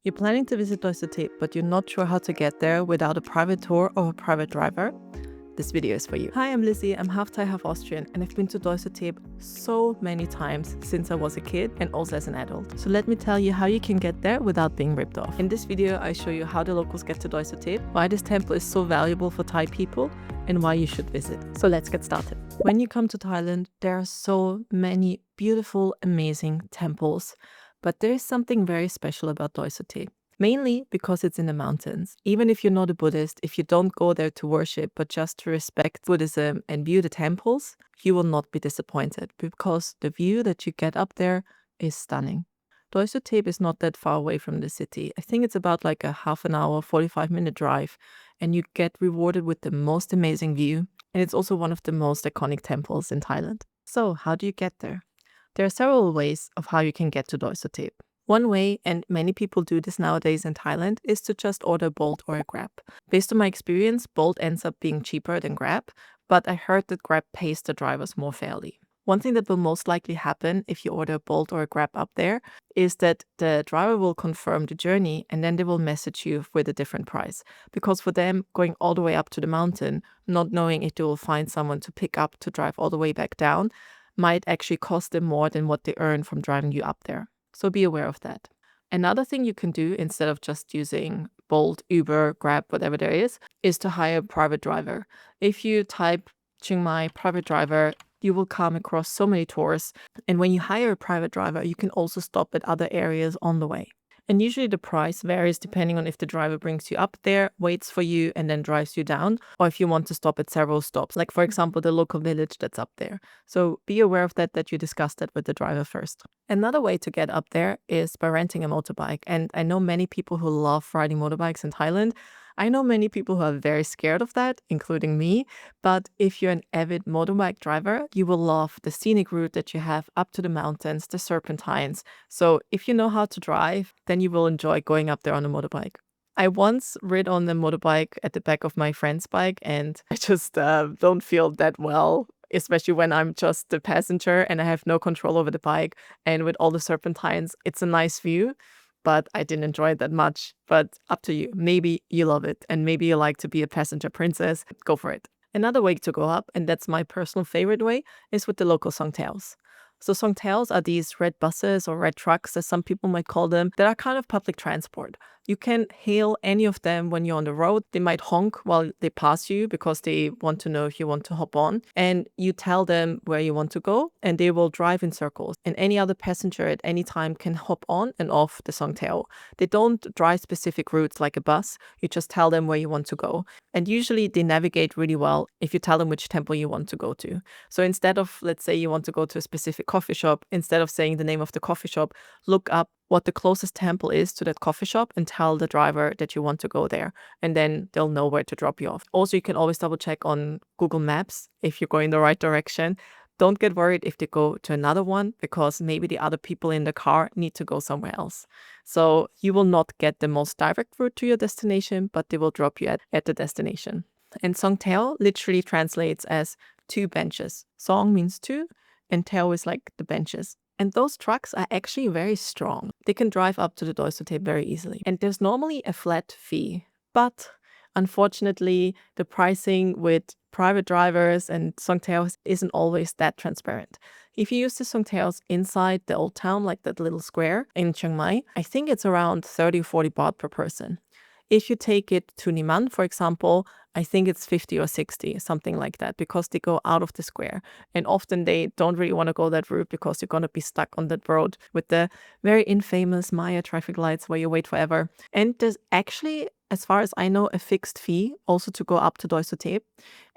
You're planning to visit Doi Suthep, but you're not sure how to get there without a private tour or a private driver? This video is for you. Hi, I'm Lisi. I'm half Thai, half Austrian, and I've been to Doi Suthep so many times since I was a kid and also as an adult. So let me tell you how you can get there without being ripped off. In this video, I show you how the locals get to Doi Suthep, why this temple is so valuable for Thai people, and why you should visit. So let's get started. When you come to Thailand, there are so many beautiful, amazing temples. But there is something very special about Doi Suthep, mainly because it's in the mountains. Even if you're not a Buddhist, if you don't go there to worship, but just to respect Buddhism and view the temples, you will not be disappointed because the view that you get up there is stunning. Doi Suthep is not that far away from the city. I think it's about like a half an hour, 45-minute drive, and you get rewarded with the most amazing view. And it's also one of the most iconic temples in Thailand. So how do you get there? There are several ways of how you can get to Doi Suthep. One way, and many people do this nowadays in Thailand, is to just order a Bolt or a Grab. Based on my experience, Bolt ends up being cheaper than Grab, but I heard that Grab pays the drivers more fairly. One thing that will most likely happen if you order a Bolt or a Grab up there is that the driver will confirm the journey and then they will message you with a different price. Because for them, going all the way up to the mountain, not knowing if they will find someone to pick up to drive all the way back down, might actually cost them more than what they earn from driving you up there. So be aware of that. Another thing you can do instead of just using Bolt, Uber, Grab, whatever there is to hire a private driver. If you type Chiang Mai private driver, you will come across so many tours. And when you hire a private driver, you can also stop at other areas on the way. And usually the price varies depending on if the driver brings you up there, waits for you, and then drives you down, or if you want to stop at several stops, like for example, the local village that's up there. So be aware of that you discuss that with the driver first. Another way to get up there is by renting a motorbike. And I know many people who love riding motorbikes in Thailand. I know many people who are very scared of that, including me, but if you're an avid motorbike driver, you will love the scenic route that you have up to the mountains, the serpentines. So if you know how to drive, then you will enjoy going up there on a motorbike. I once rid on the motorbike at the back of my friend's bike, and I just don't feel that well, especially when I'm just the passenger and I have no control over the bike. And with all the serpentines, it's a nice view, but I didn't enjoy it that much. But up to you. Maybe you love it and maybe you like to be a passenger princess. Go for it. Another way to go up, and that's my personal favorite way, is with the local songtails. So songtails are these red buses or red trucks, as some people might call them, that are kind of public transport. You can hail any of them when you're on the road. They might honk while they pass you because they want to know if you want to hop on. And you tell them where you want to go and they will drive in circles. And any other passenger at any time can hop on and off the songtail. They don't drive specific routes like a bus. You just tell them where you want to go. And usually they navigate really well if you tell them which temple you want to go to. So instead of, let's say you want to go to a specific coffee shop, instead of saying the name of the coffee shop, look up what the closest temple is to that coffee shop and tell the driver that you want to go there. And then they'll know where to drop you off. Also, you can always double check on Google Maps if you're going the right direction. Don't get worried if they go to another one because maybe the other people in the car need to go somewhere else. So you will not get the most direct route to your destination, but they will drop you at the destination. And Songtail literally translates as two benches. Song means two, and Teo is like the benches. And those trucks are actually very strong. They can drive up to the Doi Suthep very easily. And there's normally a flat fee. But unfortunately, the pricing with private drivers and songtails isn't always that transparent. If you use the songtails inside the old town, like that little square in Chiang Mai, I think it's around 30 or 40 baht per person. If you take it to Niman, for example, I think it's 50 or 60, something like that, because they go out of the square. And often they don't really want to go that route because you're going to be stuck on that road with the very infamous Maya traffic lights where you wait forever. And there's actually, as far as I know, a fixed fee also to go up to Doi Suthep.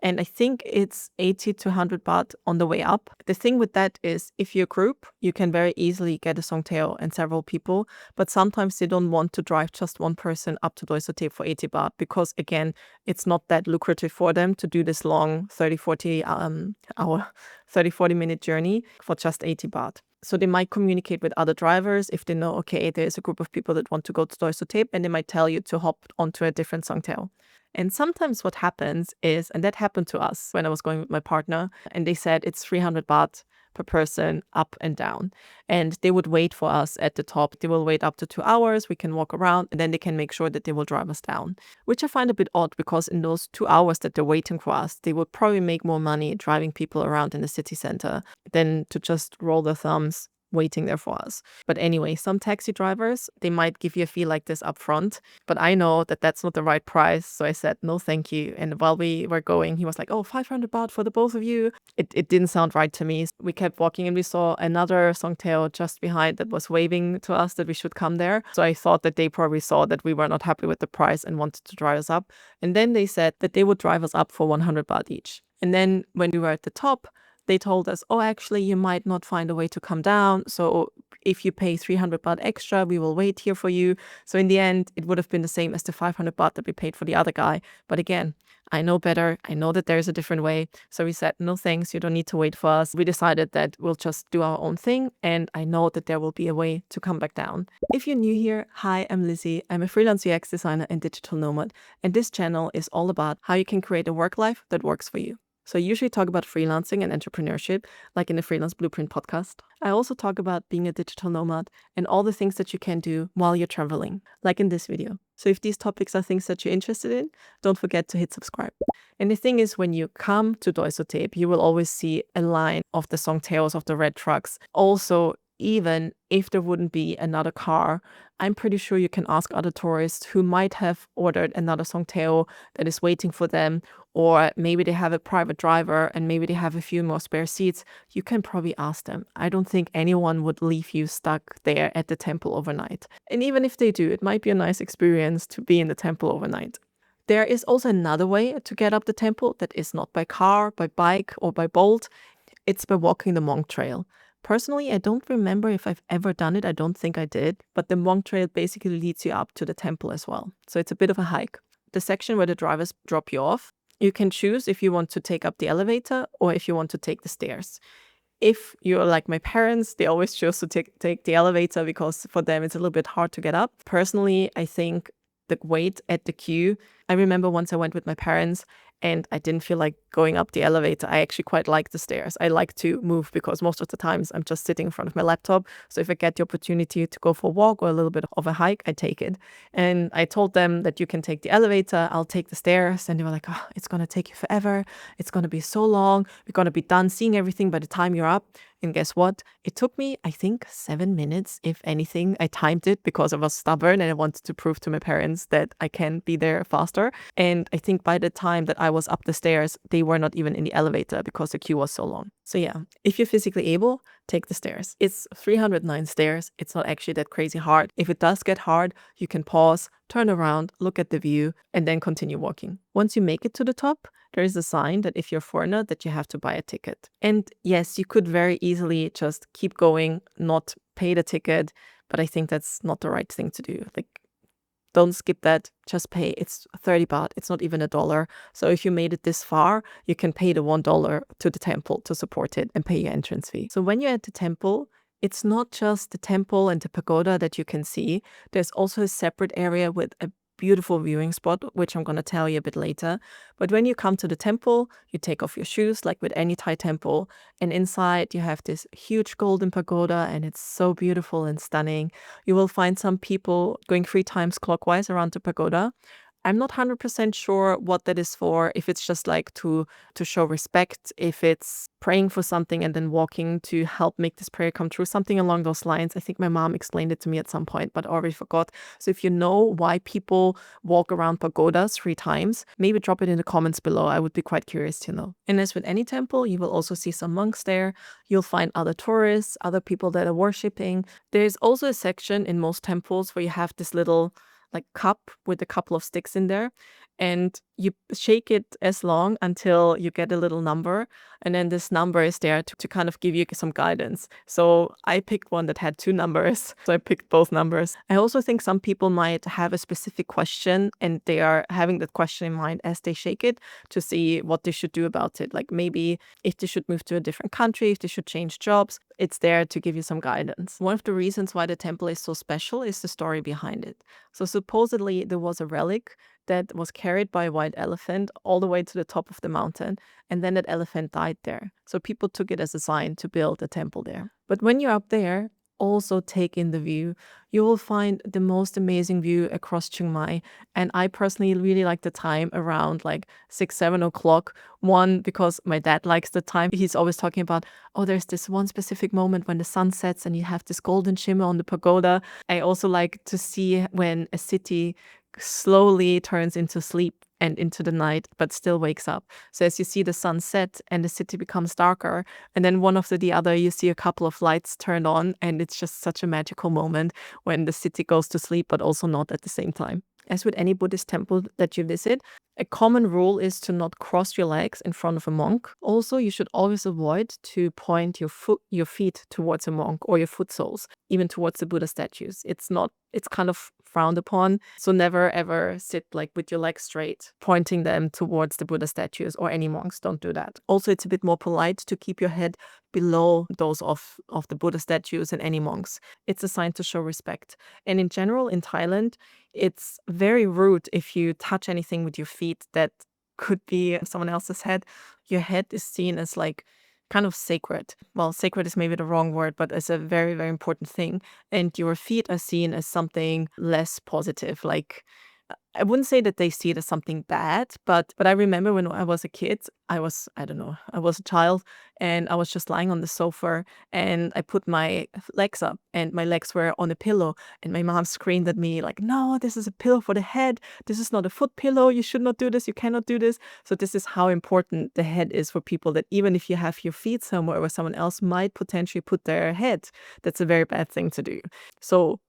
And I think it's 80 to 100 baht on the way up. The thing with that is if you're a group, you can very easily get a songtail and several people. But sometimes they don't want to drive just one person up to Doi Suthep for 80 baht because, again, it's not that lucrative for them to do this long 30-40 minute journey for just 80 baht. So they might communicate with other drivers if they know, okay, there's a group of people that want to go to Doi Suthep, and they might tell you to hop onto a different songtail. And sometimes what happens is, and that happened to us when I was going with my partner, and they said it's 300 baht per person up and down. And they would wait for us at the top. They will wait up to 2 hours. We can walk around and then they can make sure that they will drive us down, which I find a bit odd because in those 2 hours that they're waiting for us, they would probably make more money driving people around in the city center than to just roll their thumbs waiting there for us. But anyway, some taxi drivers, they might give you a fee like this up front, but I know that that's not the right price. So I said, no, thank you. And while we were going, he was like, oh, 500 baht for the both of you. It didn't sound right to me. We kept walking and we saw another Songthaew just behind that was waving to us that we should come there. So I thought that they probably saw that we were not happy with the price and wanted to drive us up. And then they said that they would drive us up for 100 baht each. And then when we were at the top, they told us, oh, actually, you might not find a way to come down. So if you pay 300 baht extra, we will wait here for you. So in the end, it would have been the same as the 500 baht that we paid for the other guy. But again, I know better. I know that there's a different way. So we said, no, thanks. You don't need to wait for us. We decided that we'll just do our own thing. And I know that there will be a way to come back down. If you're new here, hi, I'm Lisi. I'm a freelance UX designer and digital nomad. And this channel is all about how you can create a work life that works for you. So I usually talk about freelancing and entrepreneurship, like in the Freelance Blueprint podcast. I also talk about being a digital nomad and all the things that you can do while you're traveling, like in this video. So if these topics are things that you're interested in, don't forget to hit subscribe. And the thing is, when you come to Doi Suthep, you will always see a line of the Songthaews of the red trucks. Also, even if there wouldn't be another car, I'm pretty sure you can ask other tourists who might have ordered another Songthaew that is waiting for them, or maybe they have a private driver and maybe they have a few more spare seats. You can probably ask them. I don't think anyone would leave you stuck there at the temple overnight. And even if they do, it might be a nice experience to be in the temple overnight. There is also another way to get up the temple that is not by car, by bike, or by bolt. It's by walking the monk trail. Personally, I don't remember if I've ever done it. I don't think I did. But the monk trail basically leads you up to the temple as well. So it's a bit of a hike. The section where the drivers drop you off, you can choose if you want to take up the elevator or if you want to take the stairs. If you're like my parents, they always choose to take the elevator because for them it's a little bit hard to get up. Personally, I think the wait at the queue, I remember once I went with my parents and I didn't feel like going up the elevator. I actually quite like the stairs. I like to move because most of the times I'm just sitting in front of my laptop. So if I get the opportunity to go for a walk or a little bit of a hike, I take it. And I told them that you can take the elevator, I'll take the stairs. And they were like, oh, it's going to take you forever. It's going to be so long. We're going to be done seeing everything by the time you're up. And guess what? It took me, I think, 7 minutes, if anything. I timed it because I was stubborn and I wanted to prove to my parents that I can be there faster. And I think by the time that I was up the stairs, they were not even in the elevator because the queue was so long. So yeah, if you're physically able, take the stairs. It's 309 stairs. It's not actually that crazy hard. If it does get hard, you can pause, turn around, look at the view, and then continue walking. Once you make it to the top, there is a sign that if you're a foreigner, that you have to buy a ticket. And yes, you could very easily just keep going, not pay the ticket, but I think that's not the right thing to do. Like, don't skip that, just pay. It's 30 baht, it's not even $1. So if you made it this far, you can pay the $1 to the temple to support it and pay your entrance fee. So when you're at the temple, it's not just the temple and the pagoda that you can see. There's also a separate area with a beautiful viewing spot, which I'm going to tell you a bit later. But when you come to the temple, you take off your shoes like with any Thai temple. And inside you have this huge golden pagoda and it's so beautiful and stunning. You will find some people going 3 times clockwise around the pagoda. I'm not 100% sure what that is for, if it's just like to show respect, if it's praying for something and then walking to help make this prayer come true, something along those lines. I think my mom explained it to me at some point, but I already forgot. So if you know why people walk around pagodas 3 times, maybe drop it in the comments below. I would be quite curious to know. And as with any temple, you will also see some monks there. You'll find other tourists, other people that are worshipping. There's also a section in most temples where you have this little like cup with a couple of sticks in there, and you shake it as long until you get a little number, and then this number is there to kind of give you some guidance. So I picked one that had 2 numbers, so I picked both numbers. I also think some people might have a specific question and they are having that question in mind as they shake it to see what they should do about it. Like maybe if they should move to a different country, if they should change jobs, it's there to give you some guidance. One of the reasons why the temple is so special is the story behind it. So supposedly there was a relic that was carried by a white elephant all the way to the top of the mountain, and then that elephant died there. So people took it as a sign to build a temple there. But when you're up there, also take in the view. You will find the most amazing view across Chiang Mai. And I personally really like the time around like 6, 7 o'clock. One, because my dad likes the time. He's always talking about, oh, there's this one specific moment when the sun sets and you have this golden shimmer on the pagoda. I also like to see when a city slowly turns into sleep and into the night, but still wakes up. So as you see the sun set and the city becomes darker, and then one after the other, you see a couple of lights turned on, and it's just such a magical moment when the city goes to sleep, but also not at the same time. As with any Buddhist temple that you visit, a common rule is to not cross your legs in front of a monk. Also, you should always avoid to point your feet towards a monk or your foot soles, even towards the Buddha statues. It's kind of frowned upon. So never ever sit like with your legs straight, pointing them towards the Buddha statues or any monks. Don't do that. Also, it's a bit more polite to keep your head below those of the Buddha statues and any monks. It's a sign to show respect. And in general, in Thailand, it's very rude if you touch anything with your feet that could be someone else's head. Your head is seen as like kind of sacred. Well, sacred is maybe the wrong word, but it's a very, very important thing. And your feet are seen as something less positive. Like, I wouldn't say that they see it as something bad, but I remember when I was a kid, I was a child, and I was just lying on the sofa, and I put my legs up, and my legs were on a pillow, and my mom screamed at me like, no, this is a pillow for the head. This is not a foot pillow. You should not do this. You cannot do this. So this is how important the head is for people, that even if you have your feet somewhere where someone else might potentially put their head, that's a very bad thing to do. So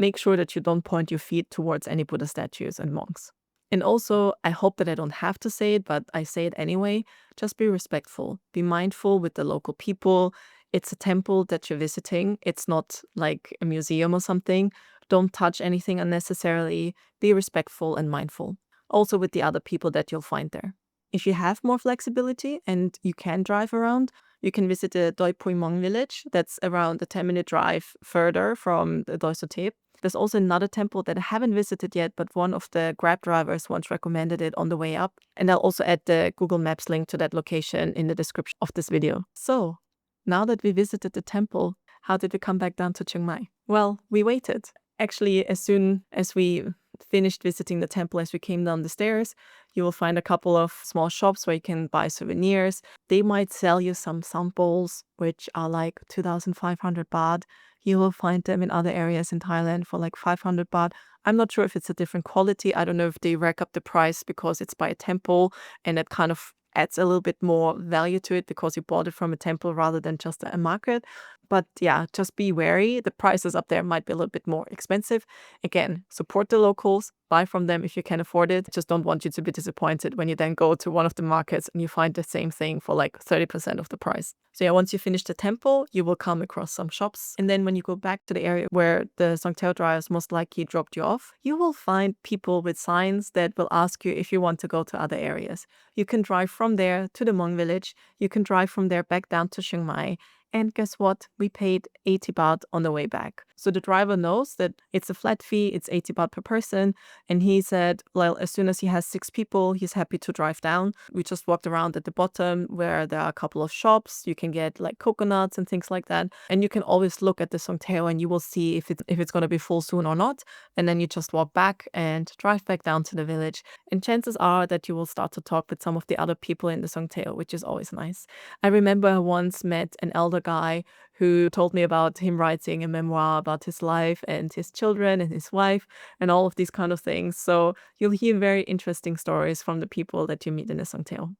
make sure that you don't point your feet towards any Buddha statues and monks. And also, I hope that I don't have to say it, but I say it anyway, just be respectful. Be mindful with the local people. It's a temple that you're visiting. It's not like a museum or something. Don't touch anything unnecessarily. Be respectful and mindful. Also with the other people that you'll find there. If you have more flexibility and you can drive around, you can visit the Doi Suthep village. That's around a 10-minute drive further from the Doi Suthep. There's also another temple that I haven't visited yet, but one of the Grab drivers once recommended it on the way up. And I'll also add the Google Maps link to that location in the description of this video. So, now that we visited the temple, how did we come back down to Chiang Mai? Well, we waited. Actually, as soon as we finished visiting the temple, as we came down the stairs, you will find a couple of small shops where you can buy souvenirs. They might sell you some samples, which are like 2,500 baht. You will find them in other areas in Thailand for like 500 baht. I'm not sure if it's a different quality. I don't know if they rack up the price because it's by a temple, and it kind of adds a little bit more value to it because you bought it from a temple rather than just a market. But yeah, just be wary. The prices up there might be a little bit more expensive. Again, support the locals, buy from them if you can afford it. Just don't want you to be disappointed when you then go to one of the markets and you find the same thing for like 30% of the price. So yeah, once you finish the temple, you will come across some shops. And then when you go back to the area where the Theow drivers most likely dropped you off, you will find people with signs that will ask you if you want to go to other areas. You can drive from there to the Hmong village. You can drive from there back down to Chiang Mai. And guess what? We paid 80 baht on the way back. So the driver knows that it's a flat fee, it's 80 baht per person. And he said, well, as soon as he has 6 people, he's happy to drive down. We just walked around at the bottom where there are a couple of shops. You can get like coconuts and things like that. And you can always look at the Theow and you will see if it's going to be full soon or not. And then you just walk back and drive back down to the village. And chances are that you will start to talk with some of the other people in the Theow, which is always nice. I remember I once met an elder guy who told me about him writing a memoir about his life and his children and his wife and all of these kind of things. So you'll hear very interesting stories from the people that you meet in the Theow.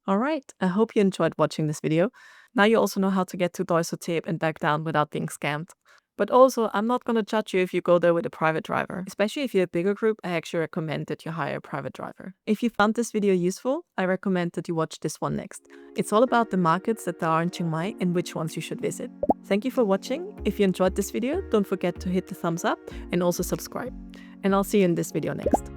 All right, I hope you enjoyed watching this video. Now you also know how to get to Doi Suthep and back down without being scammed. But also, I'm not going to judge you if you go there with a private driver. Especially if you're a bigger group, I actually recommend that you hire a private driver. If you found this video useful, I recommend that you watch this one next. It's all about the markets that there are in Chiang Mai and which ones you should visit. Thank you for watching. If you enjoyed this video, don't forget to hit the thumbs up and also subscribe. And I'll see you in this video next.